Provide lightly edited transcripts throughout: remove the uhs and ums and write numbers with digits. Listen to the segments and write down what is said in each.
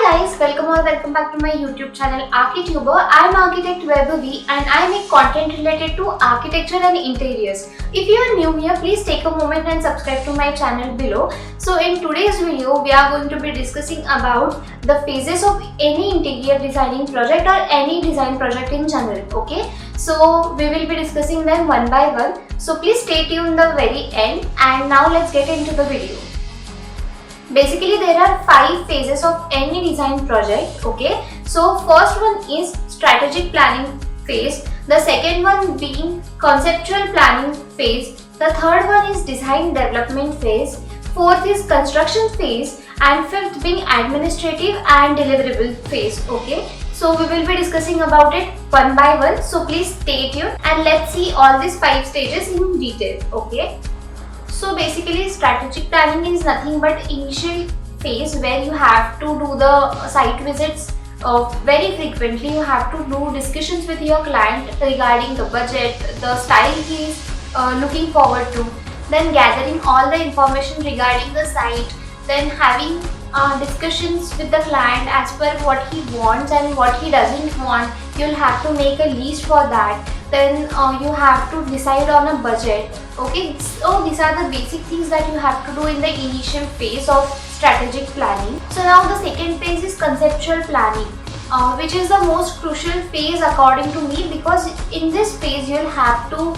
guys, welcome or welcome back to my YouTube channel Archituber. I am Architect Vaibhavi and I make content related to architecture and interiors. If you are new here, please take a moment and subscribe to my channel below. So in today's video, we are going to be discussing about the phases of any interior designing project or any design project in general. Okay, so we will be discussing them one by one. So please stay tuned the very end, and now let's get into the video. Basically, there are 5 phases of any design project. Okay, so first one is strategic planning phase, the second one being conceptual planning phase, the third one is design development phase, fourth is construction phase, and fifth being administrative and deliverable phase. Okay, so we will be discussing about it one by one, so please stay tuned and let's see all these 5 stages in detail. Okay, so basically strategic planning is nothing but initial phase where you have to do the site visits very frequently. You have to do discussions with your client regarding the budget, the style he is looking forward to, then gathering all the information regarding the site, then having discussions with the client as per what he wants and what he doesn't want. You'll have to make a list for that. Then you have to decide on a budget. Okay, so these are the basic things that you have to do in the initial phase of strategic planning. So now the second phase is conceptual planning, which is the most crucial phase according to me, because in this phase you'll have to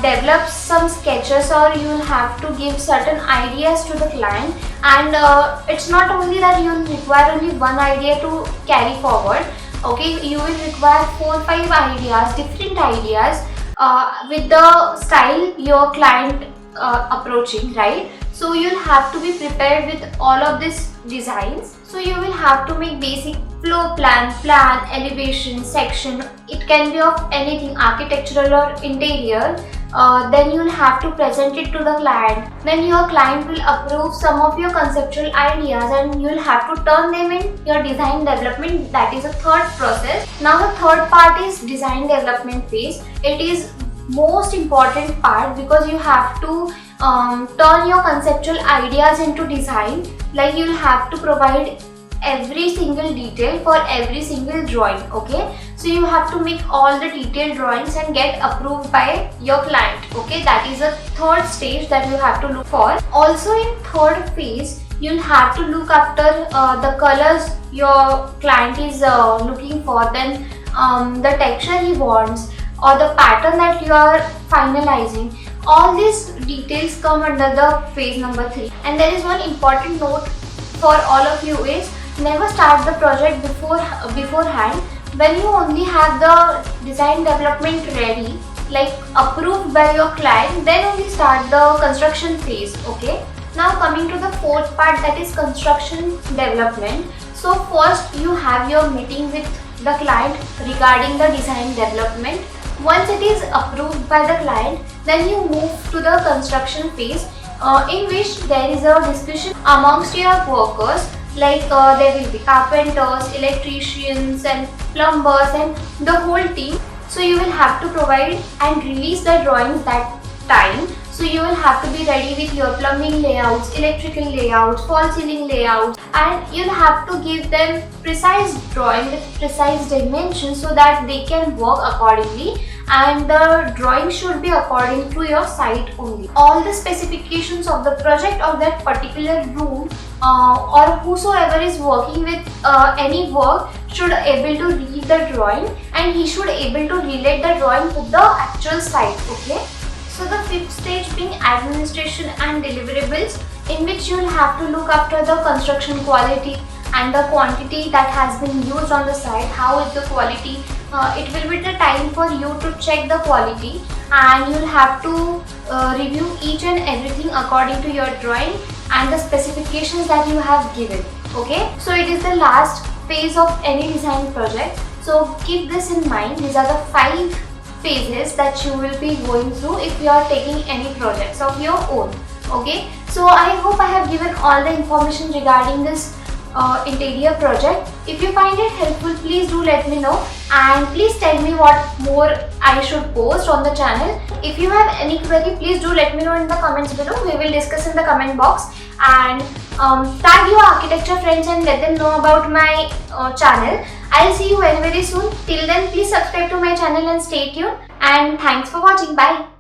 develop some sketches or you'll have to give certain ideas to the client, and it's not only that you'll require only one idea to carry forward. Okay, you will require 4 or 5 ideas, different ideas with the style your client approaching, right? So you'll have to be prepared with all of these designs. So you will have to make basic floor plan, elevation, section. It can be of anything, architectural or interior. Then you'll have to present it to the client. Then your client will approve some of your conceptual ideas and you'll have to turn them in your design development. That is a third process. Now the third part is design development phase. It is most important part because you have to turn your conceptual ideas into design. Like you'll have to provide every single detail for every single drawing. Okay, so you have to make all the detailed drawings and get approved by your client. Okay, that is a third stage that you have to look for. Also in third phase, you'll have to look after the colors your client is looking for, then the texture he wants or the pattern that you are finalizing. All these details come under the phase number 3. And there is one important note for all of you is never start the project beforehand. When you only have the design development ready, like approved by your client, then only start the construction phase. Okay, now coming to the fourth part, that is construction development. So first you have your meeting with the client regarding the design development. Once it is approved by the client, then you move to the construction phase, in which there is a discussion amongst your workers. Like there will be carpenters, electricians and plumbers and the whole team. So you will have to provide and release the drawings that time. So you will have to be ready with your plumbing layouts, electrical layouts, false ceiling layouts, and you'll have to give them precise drawing with precise dimensions so that they can work accordingly, and the drawing should be according to your site only. All the specifications of the project or that particular room or whosoever is working with any work should able to read the drawing, and he should able to relate the drawing to the actual site. Okay, so the fifth stage being administration and deliverables, in which you will have to look after the construction quality and the quantity that has been used on the site. How is the quality? It will be the time for you to check the quality, and you'll have to review each and everything according to your drawing and the specifications that you have given. Okay, so it is the last phase of any design project. So keep this in mind. These are the 5 phases that you will be going through if you are taking any projects of your own. Okay, so I hope I have given all the information regarding this interior project. If you find it helpful, please do let me know, and please tell me what more I should post on the channel. If you have any query, please do let me know in the comments below. We will discuss in the comment box, and Tag your architecture friends and let them know about my channel. I'll see you very soon. Till then, please subscribe to my channel and stay tuned. And thanks for watching. Bye.